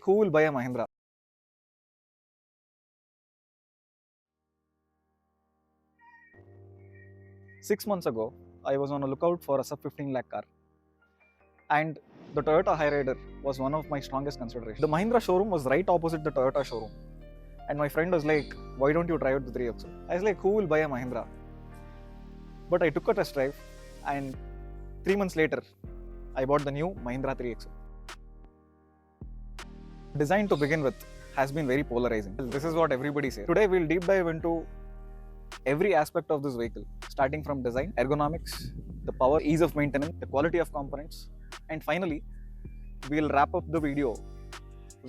who will buy a Mahindra? Six months ago, I was on a lookout for a sub 15 lakh car, and the Toyota Hyrider was one of my strongest considerations. The Mahindra showroom was right opposite the Toyota showroom, and my friend was like, "Why don't you try out the 3XO?" I was like, "Who will buy a Mahindra?" But I took a test drive, and 3 months later, I bought the new Mahindra 3XO. Design to begin with has been very polarizing. This is what everybody says. Today we'll deep dive into every aspect of this vehicle, starting from design, ergonomics, the power, ease of maintenance, the quality of components, and finally, we'll wrap up the video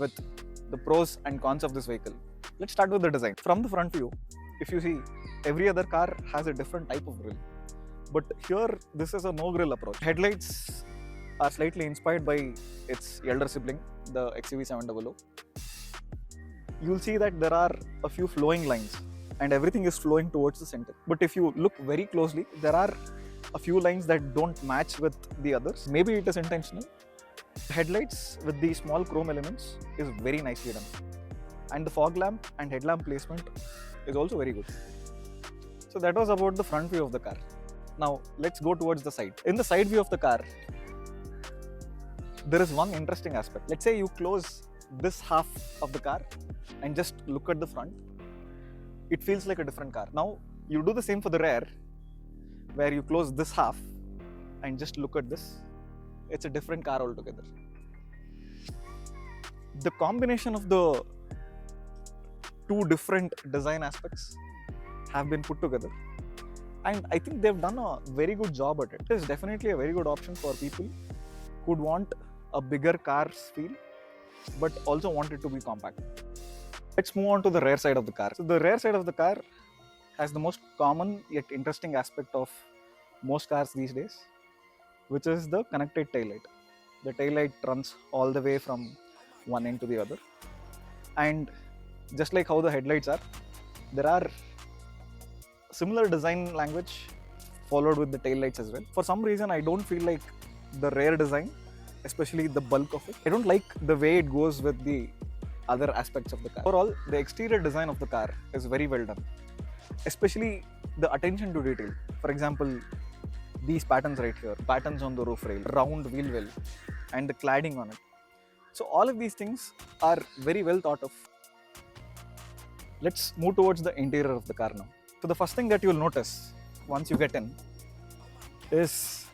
with the pros and cons of this vehicle. Let's start with the design. From the front view, if you see, every other car has a different type of grille. But here, this is a no-grille approach. Headlights are slightly inspired by its elder sibling, the XUV 3XO. You'll see that there are a few flowing lines and everything is flowing towards the center. But if you look very closely, there are a few lines that don't match with the others. Maybe it is intentional. Headlights with the small chrome elements is very nicely done. And the fog lamp and headlamp placement is also very good. So that was about the front view of the car. Now let's go towards the side. In the side view of the car, there is one interesting aspect. Let's say you close this half of the car and just look at the front. It feels like a different car. Now you do the same for the rear, where you close this half and just look at this. It's a different car altogether. The combination of the two different design aspects have been put together, and I think they've done a very good job at it. It is definitely a very good option for people who'd want a bigger car's feel but also want it to be compact. Let's move on to the rear side of the car. So the rear side of the car has the most common yet interesting aspect of most cars these days, which is the connected taillight. The taillight runs all the way from one end to the other, and just like how the headlights are, there are similar design language followed with the taillights as well. For some reason, I don't feel like the rear design, especially the bulk of it, I don't like the way it goes with the other aspects of the car. Overall, the exterior design of the car is very well done, especially the attention to detail. For example, these patterns right here, patterns on the roof rail, round wheel well, and the cladding on it. So all of these things are very well thought of. Let's move towards the interior of the car now. So the first thing that you will notice once you get in is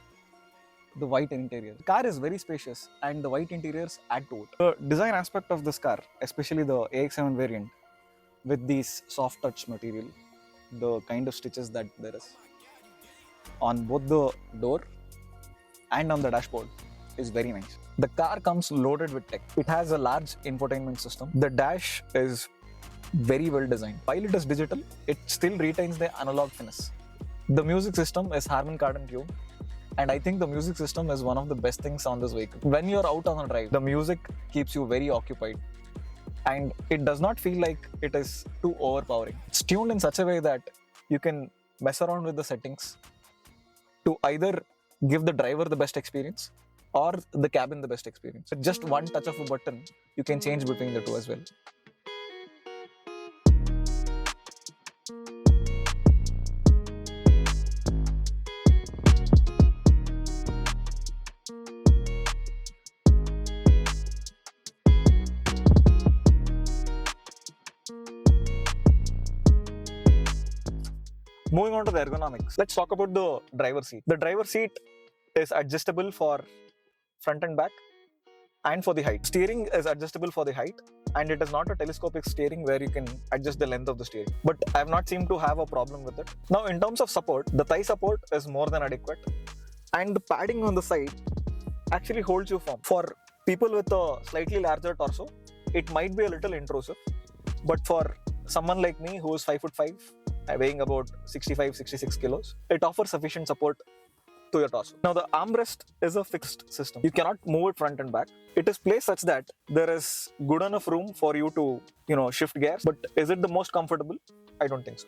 the white interior. The car is very spacious and the white interiors add to it. The design aspect of this car, especially the AX7 variant with these soft touch material, the kind of stitches that there is on both the door and on the dashboard is very nice. The car comes loaded with tech. It has a large infotainment system. The dash is very well designed. While it is digital, it still retains the analog finesse. The music system is Harman Kardon tuned, and I think the music system is one of the best things on this vehicle. When you're out on a drive, the music keeps you very occupied, and it does not feel like it is too overpowering. It's tuned in such a way that you can mess around with the settings to either give the driver the best experience or the cabin the best experience. With just one touch of a button, you can change between the two as well. Moving on to the ergonomics, let's talk about the driver's seat. The driver's seat is adjustable for front and back and for the height. Steering is adjustable for the height, and it is not a telescopic steering where you can adjust the length of the steering. But I have not seemed to have a problem with it. Now, in terms of support, the thigh support is more than adequate, and the padding on the side actually holds you firm. For people with a slightly larger torso, it might be a little intrusive, but for someone like me who is 5'5", weighing about 65-66 kilos, it offers sufficient support to your torso. Now the armrest is a fixed system. You cannot move it front and back. It is placed such that there is good enough room for you to, shift gears. But is it the most comfortable? I don't think so.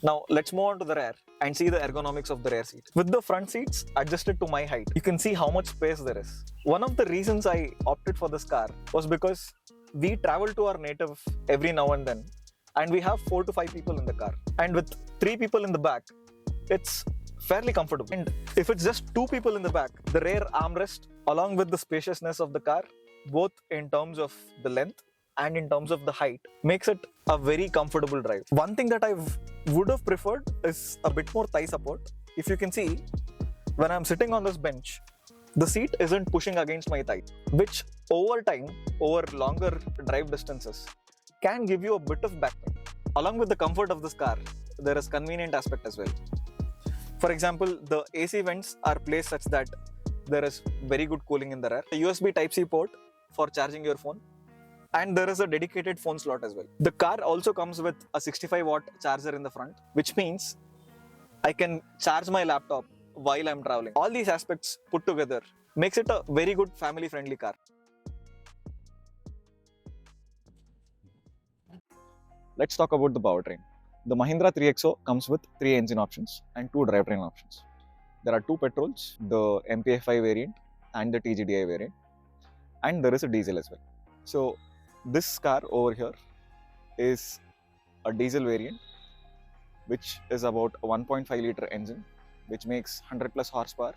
Now let's move on to the rear and see the ergonomics of the rear seat. With the front seats adjusted to my height, you can see how much space there is. One of the reasons I opted for this car was because we travel to our native every now and then, and we have 4 to 5 people in the car. And with 3 people in the back, it's fairly comfortable. And if it's just 2 people in the back, the rear armrest, along with the spaciousness of the car, both in terms of the length and in terms of the height, makes it a very comfortable drive. One thing that I would have preferred is a bit more thigh support. If you can see, when I'm sitting on this bench, the seat isn't pushing against my thigh, which over time, over longer drive distances, can give you a bit of back pain. Along with the comfort of this car, there is convenient aspect as well. For example, the AC vents are placed such that there is very good cooling in the rear. A USB Type-C port for charging your phone, and there is a dedicated phone slot as well. The car also comes with a 65-watt charger in the front, which means I can charge my laptop while I'm traveling. All these aspects put together makes it a very good family-friendly car. Let's talk about the powertrain. The Mahindra 3XO comes with 3 engine options and 2 drivetrain options. There are 2 petrols, the MPFI variant and the TGDI variant, and there is a diesel as well. So this car over here is a diesel variant, which is about a 1.5 liter engine, which makes 100 plus horsepower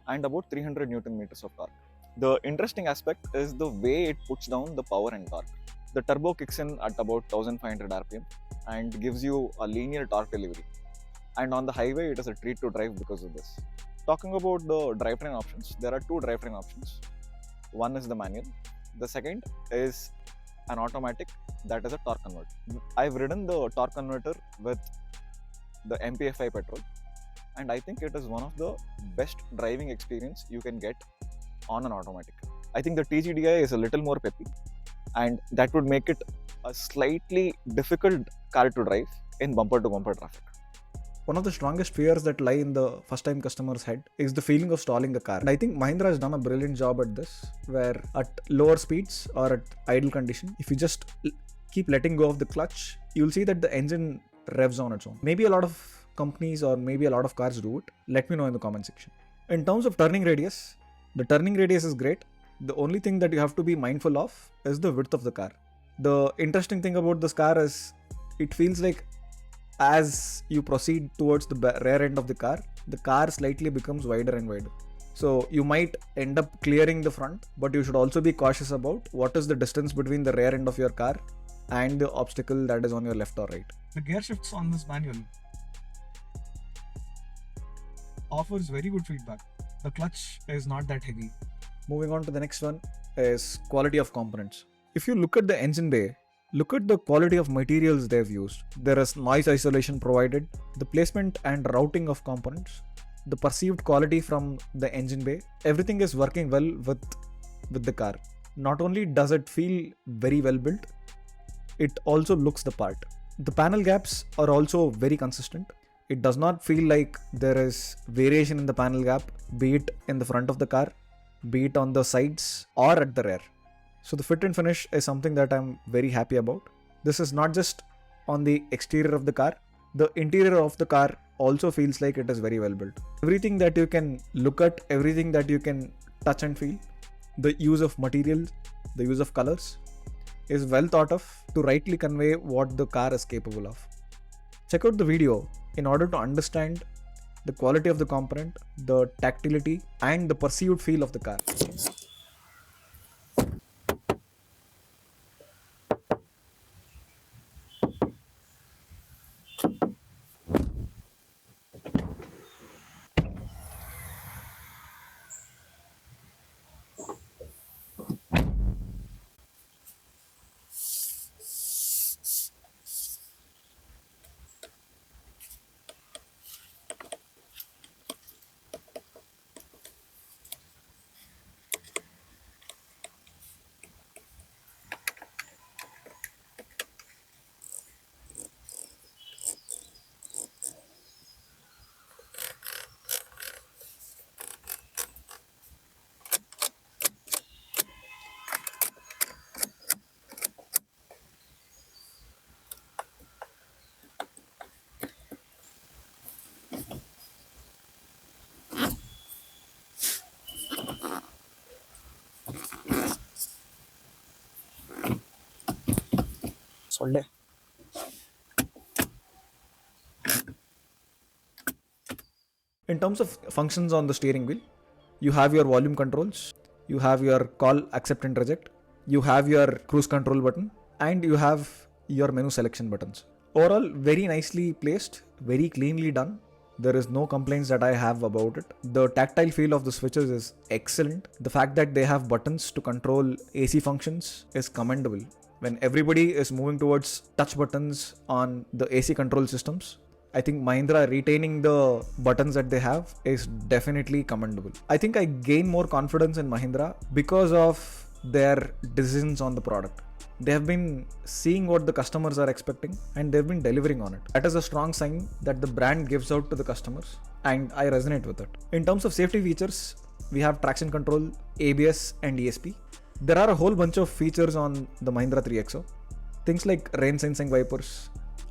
and about 300 Newton meters of torque. The interesting aspect is the way it puts down the power and torque. The turbo kicks in at about 1500 RPM and gives you a linear torque delivery. And on the highway, it is a treat to drive because of this. Talking about the drivetrain options, there are 2 drivetrain options. One is the manual. The second is an automatic, that is a torque converter. I've ridden the torque converter with the MPFI petrol, and I think it is one of the best driving experience you can get on an automatic. I think the TGDI is a little more peppy, and that would make it a slightly difficult car to drive in bumper to bumper traffic. One of the strongest fears that lie in the first time customer's head is the feeling of stalling a car. And I think Mahindra has done a brilliant job at this, where at lower speeds or at idle condition, if you just keep letting go of the clutch, you'll see that the engine revs on its own. Maybe a lot of companies or maybe a lot of cars do it. Let me know in the comment section. In terms of turning radius, the turning radius is great. The only thing that you have to be mindful of is the width of the car. The interesting thing about this car is it feels like as you proceed towards the rear end of the car slightly becomes wider and wider. So you might end up clearing the front, but you should also be cautious about what is the distance between the rear end of your car and the obstacle that is on your left or right. The gear shifts on this manual offers very good feedback. The clutch is not that heavy. Moving on to the next one is quality of components. If you look at the engine bay, look at the quality of materials they've used. There is noise isolation provided, the placement and routing of components, the perceived quality from the engine bay. Everything is working well with the car. Not only does it feel very well built, it also looks the part. The panel gaps are also very consistent. It does not feel like there is variation in the panel gap, be it in the front of the car, be it on the sides or at the rear. So the fit and finish is something that I'm very happy about. This is not just on the exterior of the car, the interior of the car also feels like it is very well built. Everything that you can look at, everything that you can touch and feel, the use of materials, the use of colors is well thought of to rightly convey what the car is capable of. Check out the video in order to understand the quality of the component, the tactility and the perceived feel of the car. ಒಳ್ಳೆ. In terms of functions on the steering wheel, you have your volume controls, you have your call accept and reject, you have your cruise control button, and you have your menu selection buttons. Overall, very nicely placed, very cleanly done. There is no complaints that I have about it. The tactile feel of the switches is excellent. The fact that they have buttons to control AC functions is commendable. When everybody is moving towards touch buttons on the AC control systems, I think Mahindra retaining the buttons that they have is definitely commendable. I think I gain more confidence in Mahindra because of their decisions on the product. They have been seeing what the customers are expecting and they've been delivering on it. That is a strong sign that the brand gives out to the customers, and I resonate with it. In terms of safety features, we have traction control, ABS and ESP. There are a whole bunch of features on the Mahindra 3XO. Things like rain sensing wipers,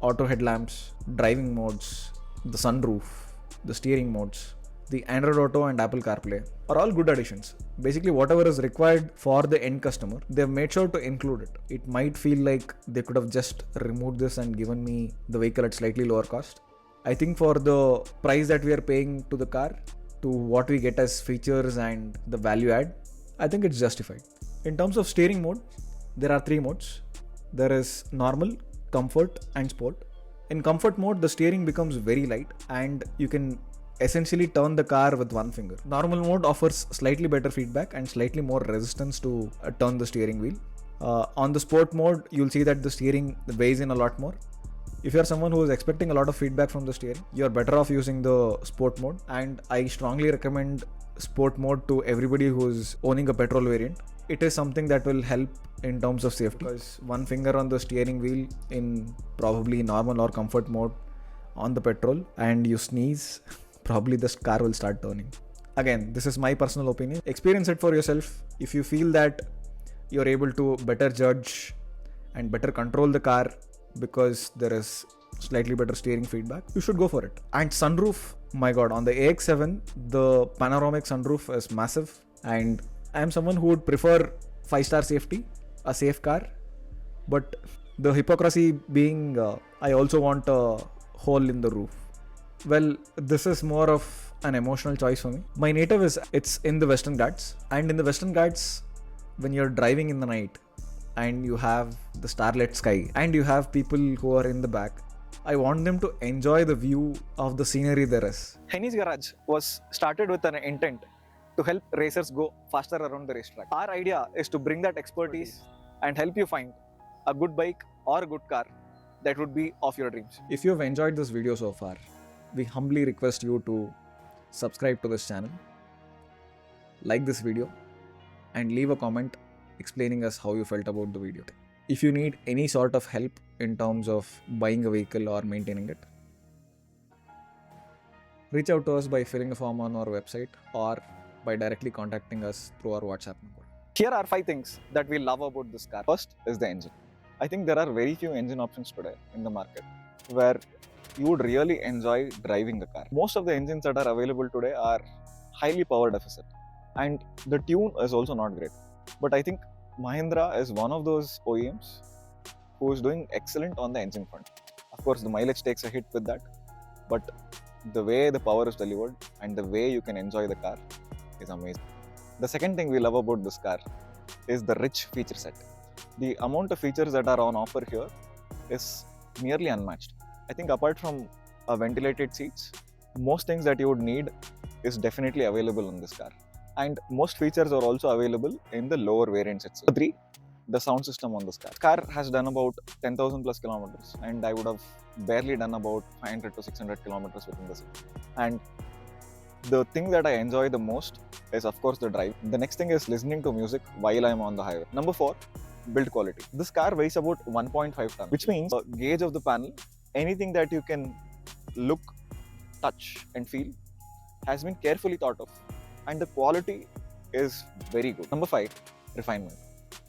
auto headlamps, driving modes, the sunroof, the steering modes, the Android Auto and Apple CarPlay are all good additions. Basically, whatever is required for the end customer, they've made sure to include it. It might feel like they could have just removed this and given me the vehicle at slightly lower cost. I think for the price that we are paying to the car, to what we get as features and the value add, I think it's justified. In terms of steering mode, there are 3 modes. There is normal, comfort and sport. In comfort mode, the steering becomes very light and you can essentially turn the car with one finger. Normal mode offers slightly better feedback and slightly more resistance to turn the steering wheel. On the sport mode, you'll see that the steering weighs in a lot more. If you're someone who is expecting a lot of feedback from the steering, you're better off using the sport mode, and I strongly recommend sport mode to everybody who's owning a petrol variant. It is something that will help in terms of safety, because one finger on the steering wheel in probably normal or comfort mode on the petrol and you sneeze, probably this car will start turning. Again, this is my personal opinion. Experience it for yourself. If you feel that you're able to better judge and better control the car because there is slightly better steering feedback, you should go for it. And sunroof, my god, on the AX7, the panoramic sunroof is massive, and I am someone who would prefer 5-star safety, a safe car, but the hypocrisy being I also want a hole in the roof. Well, this is more of an emotional choice for me. My native it's in the Western Ghats, and in the Western Ghats, when you're driving in the night and you have the starlit sky and you have people who are in the back, I want them to enjoy the view of the scenery there is. Henny's Garage was started with an intent to help racers go faster around the racetrack. Our idea is to bring that expertise and help you find a good bike or a good car that would be of your dreams. If you have enjoyed this video so far, we humbly request you to subscribe to this channel, like this video, and leave a comment explaining us how you felt about the video. If you need any sort of help in terms of buying a vehicle or maintaining it, reach out to us by filling a form on our website or by directly contacting us through our WhatsApp number. Here are 5 things that we love about this car. First is the engine. I think there are very few engine options today in the market where you would really enjoy driving the car. Most of the engines that are available today are highly power deficit, and the tune is also not great. But I think Mahindra is one of those OEMs who is doing excellent on the engine front. Of course, the mileage takes a hit with that, but the way the power is delivered and the way you can enjoy the car is amazing. The second thing we love about this car is the rich feature set. The amount of features that are on offer here is nearly unmatched. I think apart from ventilated seats, most things that you would need is definitely available in this car. And most features are also available in the lower variants itself. 3, the sound system on this car. This car has done about 10,000 plus kilometers, and I would have barely done about 500 to 600 kilometers within the city. And the thing that I enjoy the most is, of course, the drive. The next thing is listening to music while I'm on the highway. Number 4, build quality. This car weighs about 1.5 tons, which means the gauge of the panel, anything that you can look, touch and feel has been carefully thought of, and the quality is very good. Number 5, refinement.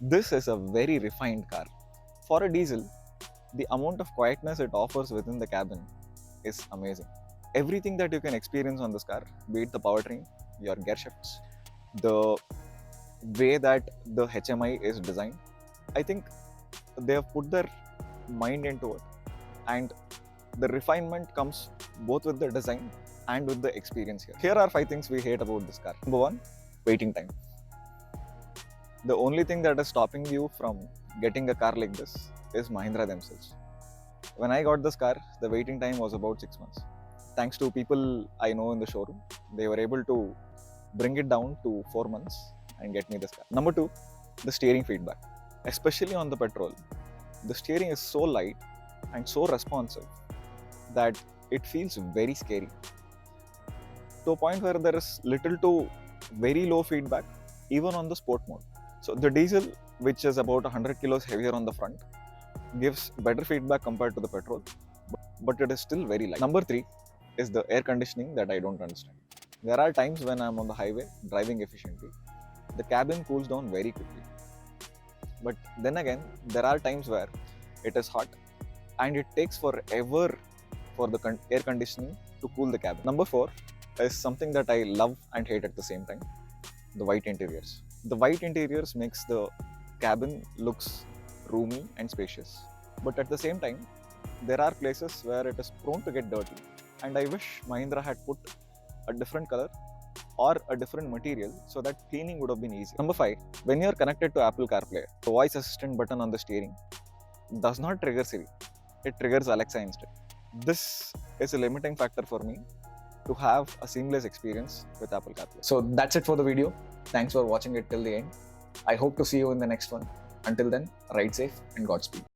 This is a very refined car. For a diesel, the amount of quietness it offers within the cabin is amazing. Everything that you can experience on this car, be it the powertrain, your gear shifts, the way that the HMI is designed, I think they have put their mind into it, and the refinement comes both with the design and with the experience here. Here are 5 things we hate about this car. Number 1, waiting time. The only thing that is stopping you from getting a car like this is Mahindra themselves. When I got this car, the waiting time was about 6 months. Thanks to people I know in the showroom, they were able to bring it down to 4 months and get me this car. Number 2, the steering feedback. Especially on the petrol, the steering is so light and so responsive that it feels very scary, to a point where there is little to very low feedback even on the sport mode. So the diesel, which is about 100 kilos heavier on the front, gives better feedback compared to the petrol, but it is still very light. Number 3 is the air conditioning that I don't understand. There are times when I'm on the highway driving efficiently, the cabin cools down very quickly. But then again, there are times where it is hot and it takes forever for the air conditioning to cool the cabin. Number 4 is something that I love and hate at the same time: the white interiors. The white interiors makes the cabin looks roomy and spacious. But at the same time, there are places where it is prone to get dirty, and I wish Mahindra had put a different color or a different material so that cleaning would have been easy. Number 5, when you are connected to Apple CarPlay, the voice assistant button on the steering does not trigger Siri, it triggers Alexa instead. This is a limiting factor for me to have a seamless experience with Apple CarPlay. So that's it for the video. Thanks for watching it till the end. I hope to see you in the next one. Until then, ride safe and Godspeed.